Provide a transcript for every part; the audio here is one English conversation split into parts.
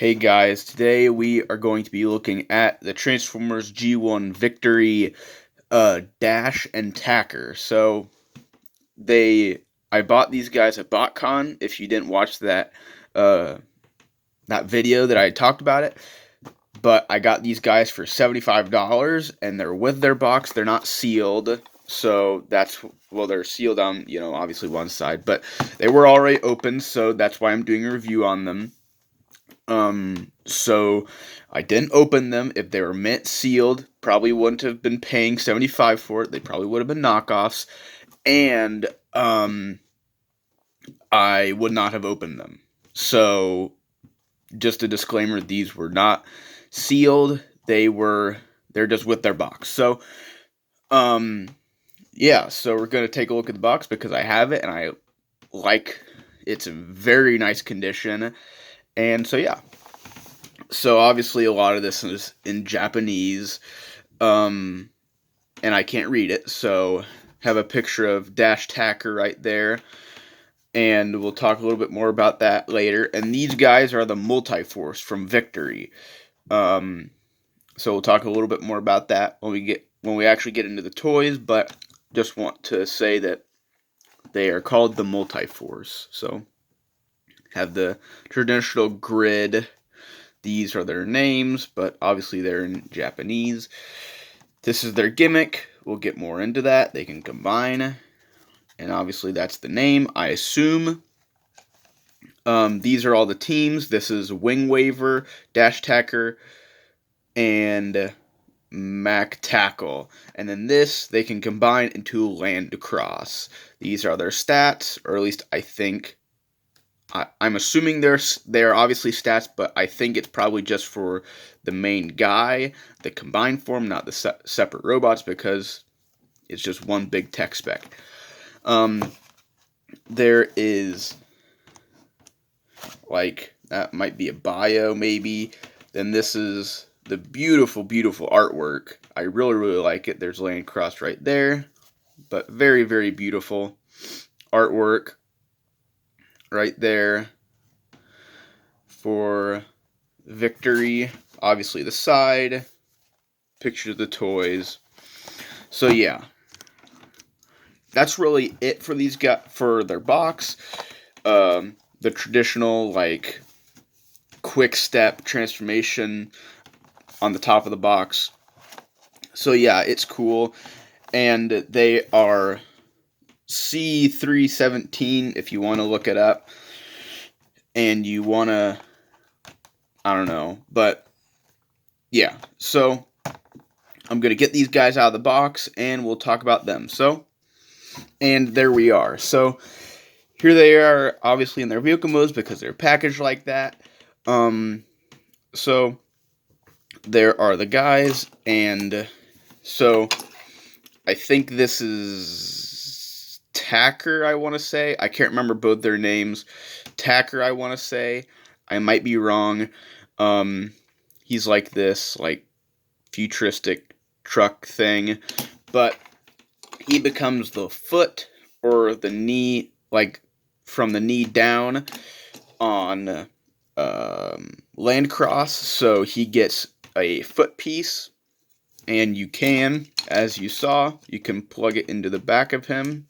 Hey guys, today we are going to be looking at the Transformers G1 Victory Dash and Tacker. I bought these guys at BotCon. If you didn't watch uh, that video that I talked about it, but I got these guys for $75, and they're with their box. They're not sealed, so they're sealed on obviously one side, but they were already open, so that's why I'm doing a review on them. So I didn't open them. If they were mint sealed, probably wouldn't have been paying $75 for it. They probably would have been knockoffs, and I would not have opened them. So just a disclaimer: these were not sealed. They're just with their box. So yeah. So we're gonna take a look at the box because I have it and I like it's in very nice condition. And so yeah. So obviously a lot of this is in Japanese, and I can't read it, so have a picture of Dashtacker right there, and we'll talk a little bit more about that later. And these guys are the Multiforce from Victory, so we'll talk a little bit more about that when we actually get into the toys, but just want to say that they are called the Multiforce. So have the traditional grid. These are their names, but obviously they're in Japanese. This is their gimmick. We'll get more into that. They can combine, and obviously that's the name, I assume. These are all the teams. This is Wing Waver, Dashtacker, and Mac Tackle. And then they can combine into Land Cross. These are their stats, or at least I think. I'm assuming they're obviously stats, but I think it's probably just for the main guy, the combined form, not the separate robots, because it's just one big tech spec. There is, like, that might be a bio, maybe. Then this is the beautiful, beautiful artwork. I really, really like it. There's Land Cross right there, but very, very beautiful artwork right there for Victory. Obviously the side, pictures of the toys. So yeah, that's really it for these guys, for their box. The traditional, like, quick step transformation on the top of the box. So yeah, it's cool, and they are C317 if you want to look it up, and you want to, I don't know, but yeah. So I'm gonna get these guys out of the box and we'll talk about them. So, and there we are. So here they are, obviously in their vehicle modes because they're packaged like that. So there are the guys, and so I think this is Tacker, I want to say. I can't remember both their names. Tacker, I want to say. I might be wrong. He's like this, like, futuristic truck thing, but he becomes the foot or the knee, like from the knee down on Landcross, so he gets a foot piece, and you can, as you saw, you can plug it into the back of him,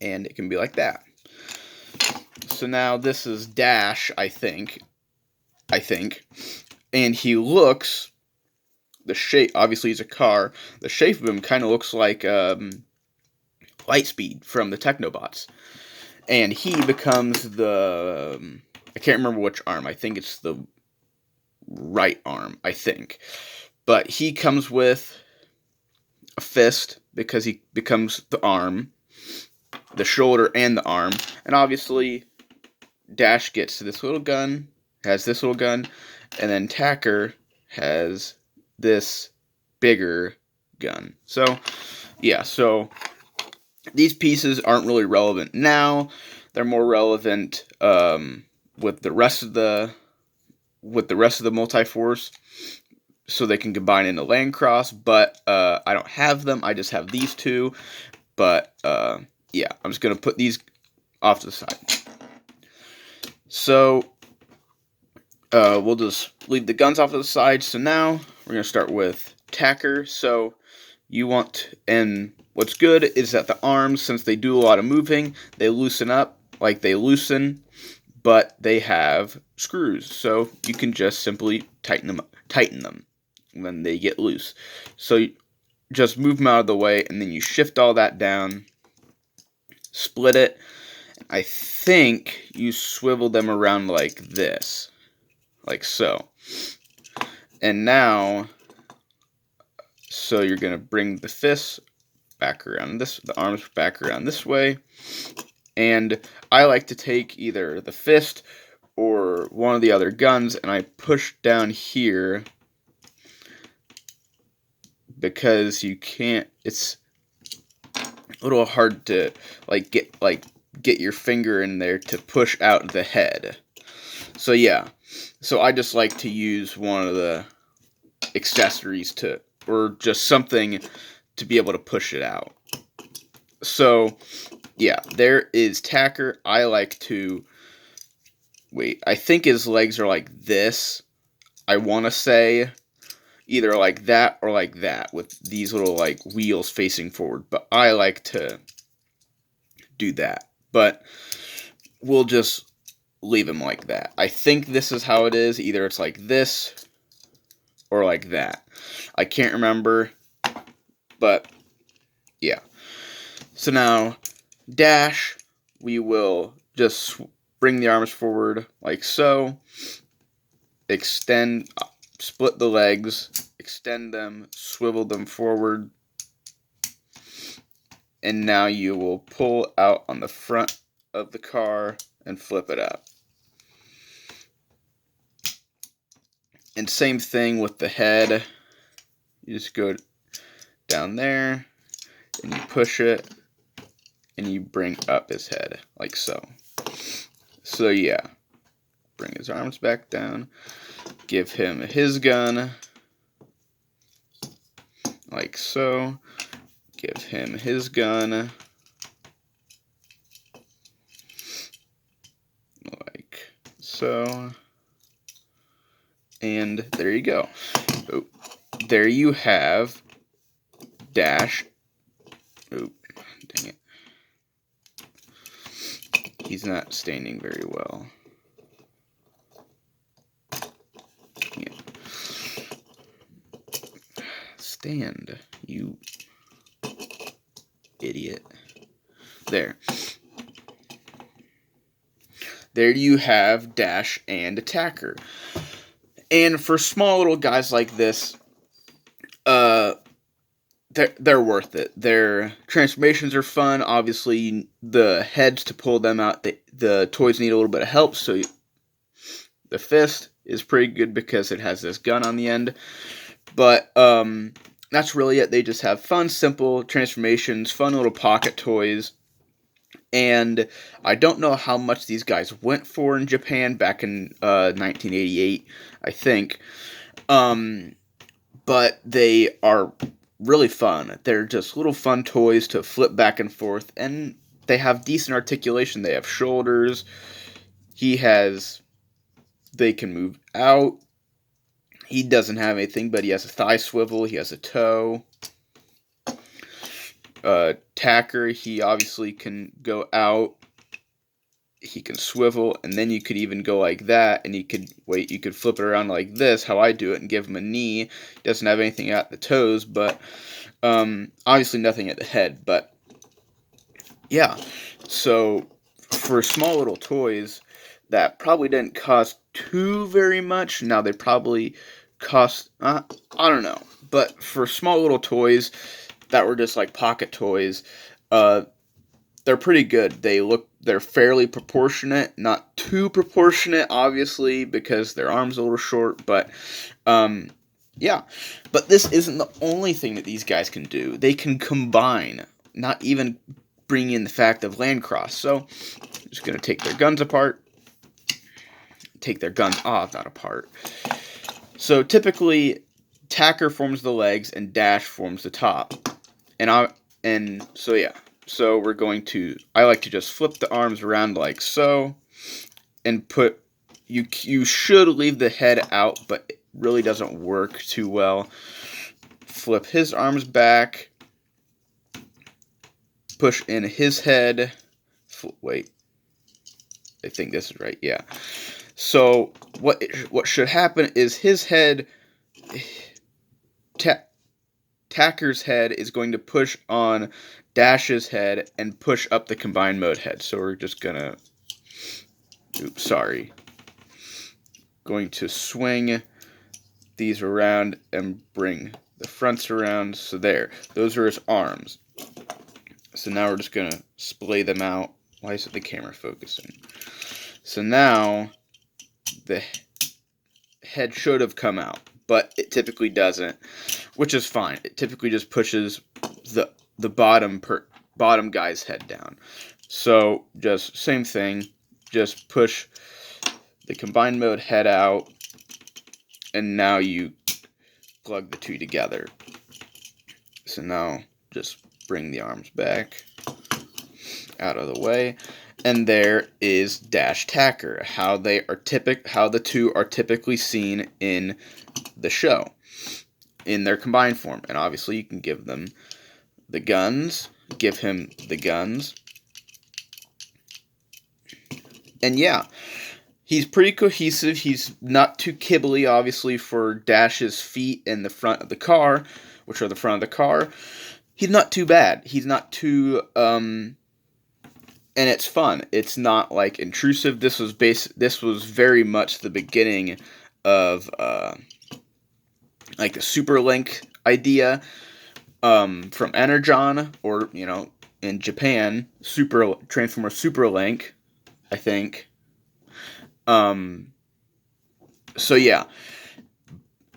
and it can be like that. So now this is Dash, I think, and he looks, the shape, obviously he's a car, the shape of him kind of looks like Lightspeed from the Technobots, and he becomes the, I can't remember which arm, I think it's the right arm, I think, but he comes with a fist because he becomes the arm, the shoulder, and the arm, and obviously Dash gets this little gun, has this little gun, and then Tacker has this bigger gun. So yeah, so these pieces aren't really relevant now. They're more relevant with the rest of the Multiforce, so they can combine into Landcross. But I don't have them. I just have these two. But yeah, I'm just gonna put these off to the side. So We'll just leave the guns off to the side. So now we're going to start with Tacker. So you want, and what's good is that the arms, since they do a lot of moving, they loosen up, like they loosen, but they have screws. So you can just simply tighten them when they get loose. So you just move them out of the way, and then you shift all that down, split it. I think you swivel them around like this, like so. And now, so you're going to bring the fists back around the arms back around this way. And I like to take either the fist or one of the other guns, and I push down here because you can't, it's a little hard to get your finger in there to push out the head. So yeah, so I just like to use one of the accessories to, or just something to be able to push it out. So yeah, there is Tacker. I like to, wait, I think his legs are like this. I want to say either like that or like that with these little like wheels facing forward, but I like to do that. But we'll just leave him like that. I think this is how it is. Either it's like this or like that. I can't remember, but yeah. So now, Dash, we will just bring the arms forward like so, extend, split the legs, extend them, swivel them forward, and now you will pull out on the front of the car and flip it up. And same thing with the head. You just go down there, and you push it, and you bring up his head, like so. So yeah, bring his arms back down, give him his gun, like so, give him his gun, like so, and there you go. Oh, there you have Dash. Oh, dang it. He's not standing very well. Yeah. Stand, you idiot. There. There you have Dash and Attacker. And for small little guys like this, they're worth it. Their transformations are fun. Obviously, the heads to pull them out, the toys need a little bit of help. So the fist is pretty good because it has this gun on the end. But that's really it. They just have fun, simple transformations, fun little pocket toys. And I don't know how much these guys went for in Japan back in 1988, I think. But they are really fun. They're just little fun toys to flip back and forth, and they have decent articulation. They have shoulders. They can move out. He doesn't have anything, but he has a thigh swivel. He has a toe. Tacker, he obviously can go out. He can swivel, and then you could even go like that, and you could flip it around like this, how I do it, and give him a knee. He doesn't have anything at the toes, but obviously nothing at the head. But yeah, so for small little toys that probably didn't cost too very much. Now they probably cost, I don't know, but for small little toys that were just like pocket toys, they're pretty good. They're fairly proportionate, not too proportionate, obviously, because their arms are a little short, but yeah. But this isn't the only thing that these guys can do. They can combine, not even bring in the fact of land cross. So I'm just going to take their guns apart, take their guns off, not apart. So typically, Tacker forms the legs and Dash forms the top. And so yeah. So I like to just flip the arms around like so, and put you should leave the head out, but it really doesn't work too well. Flip his arms back, push in his head. Wait, I think this is right. Yeah. So what should happen is his head, Tacker's head is going to push on Dash's head and push up the combined mode head. So we're just gonna, oops, sorry. Going to swing these around and bring the fronts around. So there, those are his arms. So now we're just gonna splay them out. Why isn't the camera focusing? So now the head should have come out, but it typically doesn't, which is fine. It typically just pushes the bottom guy's head down. So just same thing, just push the combined mode head out, and now you plug the two together. So now just bring the arms back out of the way, and there is Dashtacker, how the two are typically seen in the show in their combined form. And obviously you can give them the guns, give him the guns, and yeah, he's pretty cohesive. He's not too kibbly, obviously, for Dash's feet in the front of the car, which are the front of the car. He's not too bad. He's not too, and it's fun. It's not like intrusive. This was very much the beginning of like the Super Link idea from Energon, or in Japan, Transformer Super Link, I think. So yeah,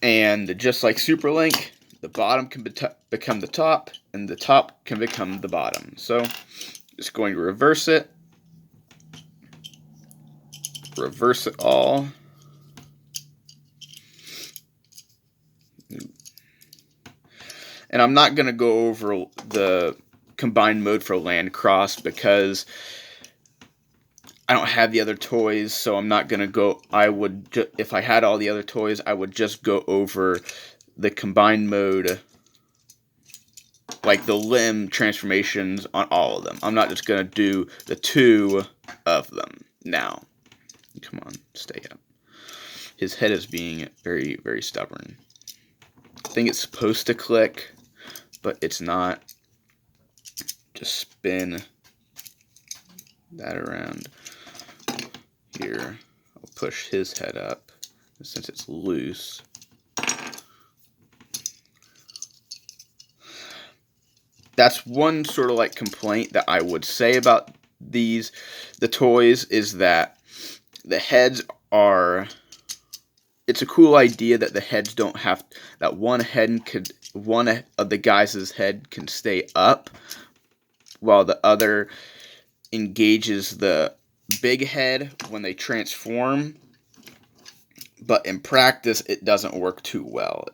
and just like Super Link, the bottom can become the top, and the top can become the bottom. So just going to reverse it all. And I'm not going to go over the combined mode for Land Cross because I don't have the other toys, so I'm not going to go. If I had all the other toys, I would just go over the combined mode, like the limb transformations on all of them. I'm not just going to do the two of them now. Come on, stay up. His head is being very, very stubborn. I think it's supposed to click, but it's not. Just spin that around. Here, I'll push his head up, since it's loose. That's one sort of like complaint that I would say about the toys, is that the heads are, it's a cool idea that the heads don't have, that one of the guys' head can stay up while the other engages the big head when they transform, but in practice it doesn't work too well.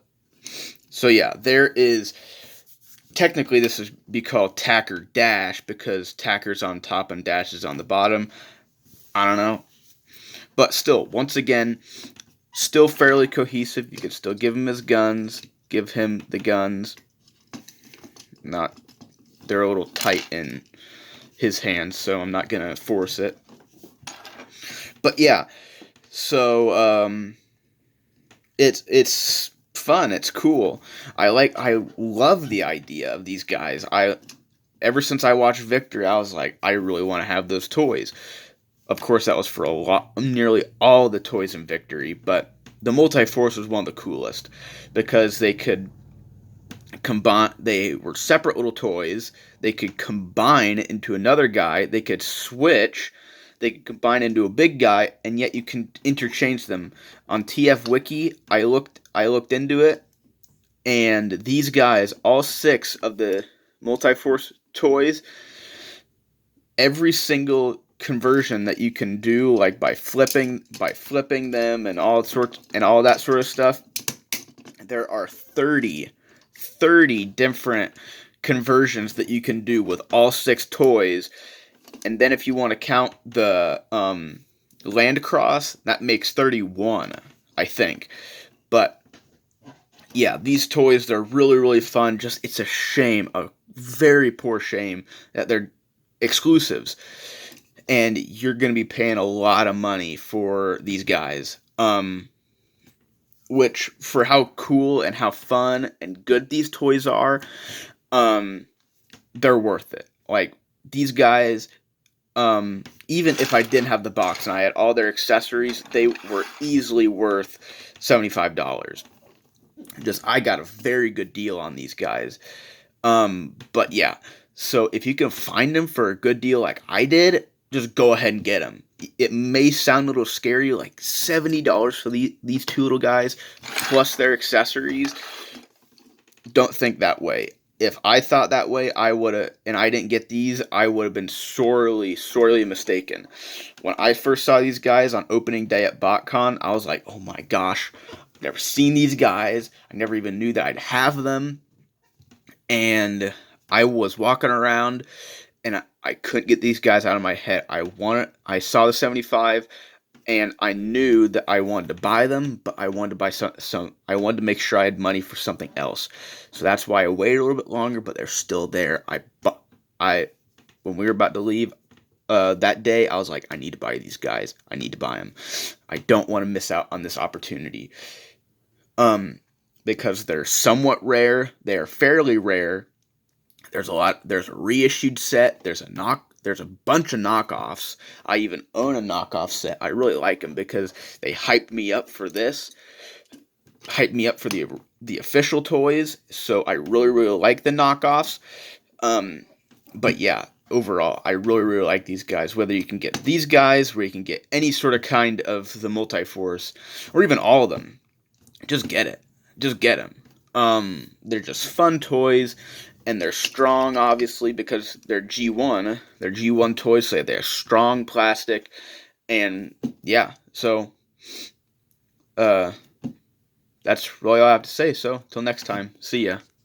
So yeah, there is, technically this would be called Tacker Dash because Tacker's on top and Dash is on the bottom. I don't know, but still, once again, still fairly cohesive. You can still give him his guns, give him the guns. They're a little tight in his hands, so I'm not gonna force it. But yeah, so it's fun. It's cool. I love the idea of these guys. Ever since I watched Victory, I was like, I really want to have those toys. Of course, that was for nearly all the toys in Victory, but the Multi-Force was one of the coolest because they could combine. They were separate little toys. They could combine into another guy. They could switch. They could combine into a big guy, and yet you can interchange them. On TF Wiki, I looked into it, and these guys, all 6 of the Multi-Force toys, every single conversion that you can do, like by flipping them and all that sort of stuff, there are 30 different conversions that you can do with all 6 toys. And then if you want to count the Landcross, that makes 31, I think. But yeah, these toys, they're really, really fun. Just, it's a shame, a very poor shame, that they're exclusives. And you're going to be paying a lot of money for these guys. Which, for how cool and how fun and good these toys are, um, they're worth it. Like, these guys, even if I didn't have the box and I had all their accessories, they were easily worth $75. Just, I got a very good deal on these guys. But yeah, so if you can find them for a good deal like I did, just go ahead and get them. It may sound a little scary, like $70 for these two little guys, plus their accessories. Don't think that way. If I thought that way, I would have, and I didn't get these, I would have been sorely, sorely mistaken. When I first saw these guys on opening day at BotCon, I was like, oh my gosh, I've never seen these guys. I never even knew that I'd have them. And I was walking around, and I couldn't get these guys out of my head. I saw the 75, and I knew that I wanted to buy them, but I wanted to buy some I wanted to make sure I had money for something else. So that's why I waited a little bit longer, but they're still there. I when we were about to leave that day, I was like, I need to buy these guys. I need to buy them. I don't want to miss out on this opportunity. Because they're somewhat rare. They're fairly rare. There's a reissued set. There's a bunch of knockoffs. I even own a knockoff set. I really like them because they hyped me up for this. Hyped me up for the official toys. So I really, really like the knockoffs. But yeah, overall, I really, really like these guys. Whether you can get these guys, where you can get any sort of kind of the Multiforce, or even all of them, just get it. Just get them. They're just fun toys, and they're strong, obviously, because they're G1. They're G1 toys, so they're strong plastic, and yeah, so, that's really all I have to say, so, till next time, see ya.